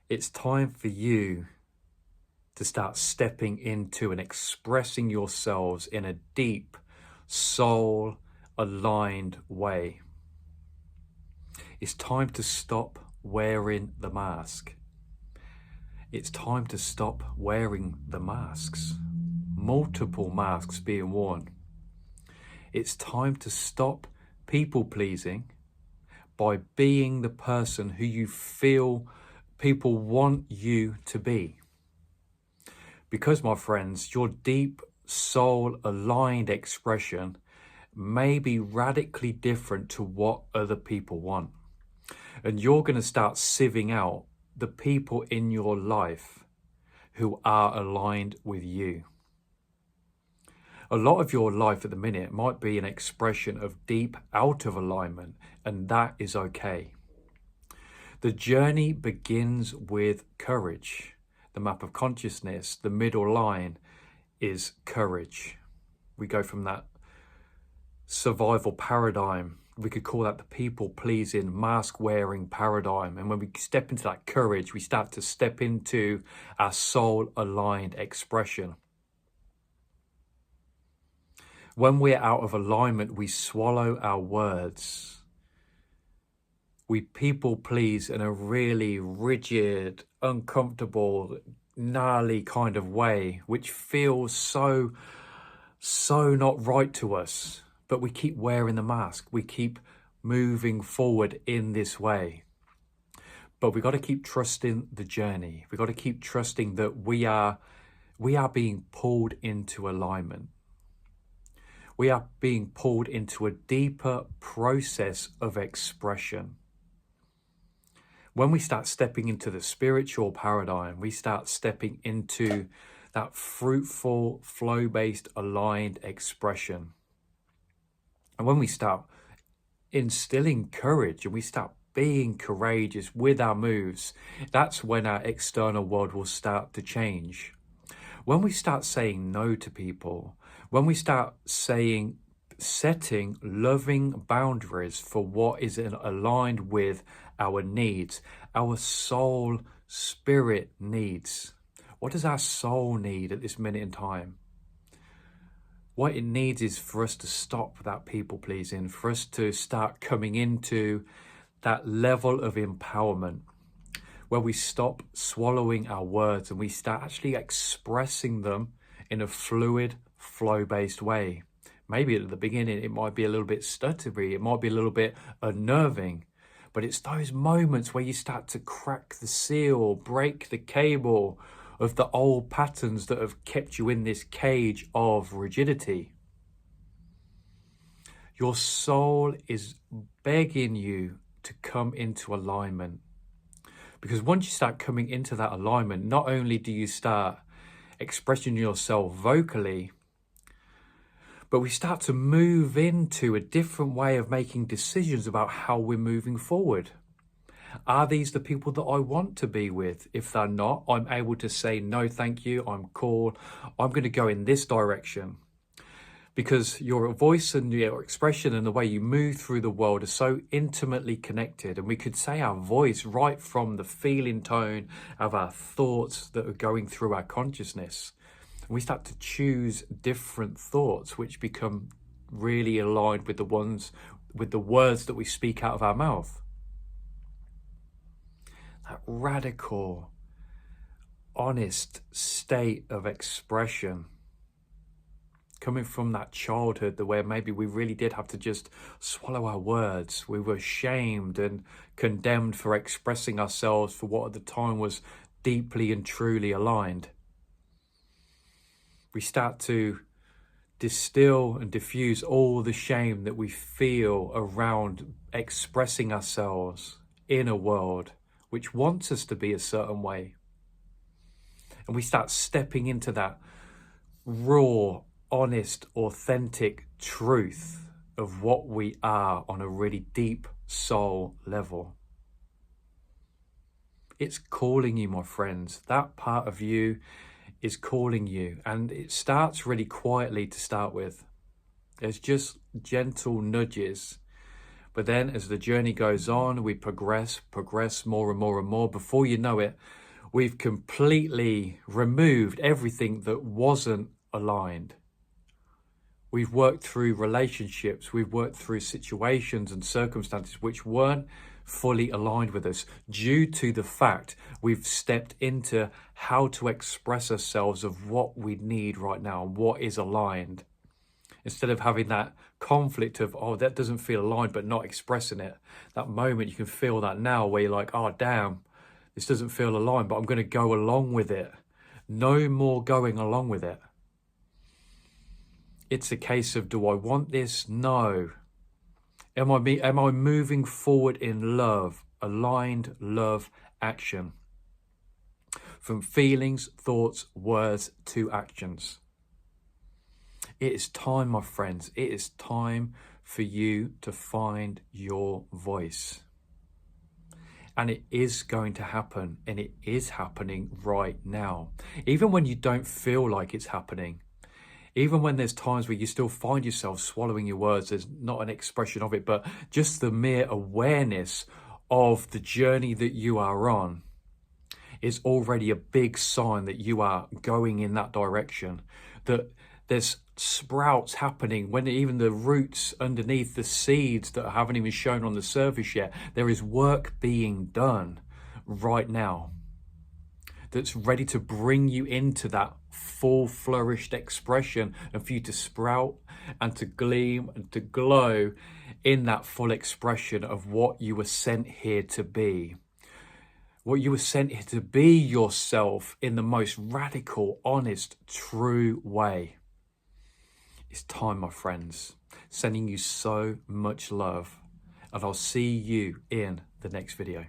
It's time for you to start stepping into and expressing yourselves in a deep, soul aligned way. It's time to stop wearing the mask. It's time to stop wearing the masks. Multiple masks being worn. It's time to stop people pleasing by being the person who you feel people want you to be. Because, my friends, your deep soul aligned expression may be radically different to what other people want. And you're going to start sieving out the people in your life who are aligned with you. A lot of your life at the minute might be an expression of deep out of alignment, and that is okay. The journey begins with courage. The map of consciousness, the middle line is courage. We go from that survival paradigm, we could call that the people pleasing, mask wearing paradigm. And when we step into that courage, we start to step into our soul aligned expression. When we're out of alignment, we swallow our words. We people please in a really rigid, uncomfortable, gnarly kind of way, which feels so not right to us. But we keep wearing the mask. We keep moving forward in this way. But we got to keep trusting the journey. We got to keep trusting that we are being pulled into alignment. We are being pulled into a deeper process of expression. When we start stepping into the spiritual paradigm, we start stepping into that fruitful, flow-based, aligned expression. And when we start instilling courage and we start being courageous with our moves, that's when our external world will start to change. When we start saying no to people, when we start setting loving boundaries for what is aligned with our needs, our soul, spirit needs. What does our soul need at this minute in time? What it needs is for us to stop that people pleasing, for us to start coming into that level of empowerment where we stop swallowing our words and we start actually expressing them in a fluid, flow-based way. Maybe at the beginning it might be a little bit stuttery, it might be a little bit unnerving, but it's those moments where you start to crack the seal, break the cable of the old patterns that have kept you in this cage of rigidity. Your soul is begging you to come into alignment. Because once you start coming into that alignment, not only do you start expressing yourself vocally, but we start to move into a different way of making decisions about how we're moving forward. Are these the people that I want to be with? If they're not, I'm able to say, no, thank you, I'm cool. I'm going to go in this direction. Because your voice and your expression and the way you move through the world are so intimately connected. And we could say our voice right from the feeling tone of our thoughts that are going through our consciousness. And we start to choose different thoughts, which become really aligned with the words that we speak out of our mouth. That radical, honest state of expression coming from that childhood where maybe we really did have to just swallow our words. We were shamed and condemned for expressing ourselves for what at the time was deeply and truly aligned. We start to distill and diffuse all the shame that we feel around expressing ourselves in a world which wants us to be a certain way. And we start stepping into that raw, honest, authentic truth of what we are on a really deep soul level. It's calling you, my friends. That part of you is calling you, and it starts really quietly to start with. There's just gentle nudges, But then as the journey goes on, we progress more and more and more. Before you know it, we've completely removed everything that wasn't aligned. We've worked through relationships, we've worked through situations and circumstances which weren't fully aligned with us due to the fact we've stepped into how to express ourselves of what we need right now and what is aligned. Instead of having that conflict of, oh, that doesn't feel aligned, but not expressing it. That moment, you can feel that now where you're like, oh, damn, this doesn't feel aligned, but I'm going to go along with it. No more going along with it. It's a case of, do I want this? No. Am I moving forward in love, aligned love action? From feelings, thoughts, words to actions. It is time, my friends. It is time for you to find your voice. And it is going to happen, and it is happening right now. Even when you don't feel like it's happening, even when there's times where you still find yourself swallowing your words, there's not an expression of it, but just the mere awareness of the journey that you are on is already a big sign that you are going in that direction, that there's sprouts happening when even the roots underneath the seeds that haven't even shown on the surface yet. There is work being done right now that's ready to bring you into that full flourished expression and for you to sprout and to gleam and to glow in that full expression of what you were sent here to be. What you were sent here to be yourself in the most radical, honest, true way. It's time, my friends. Sending you so much love, and I'll see you in the next video.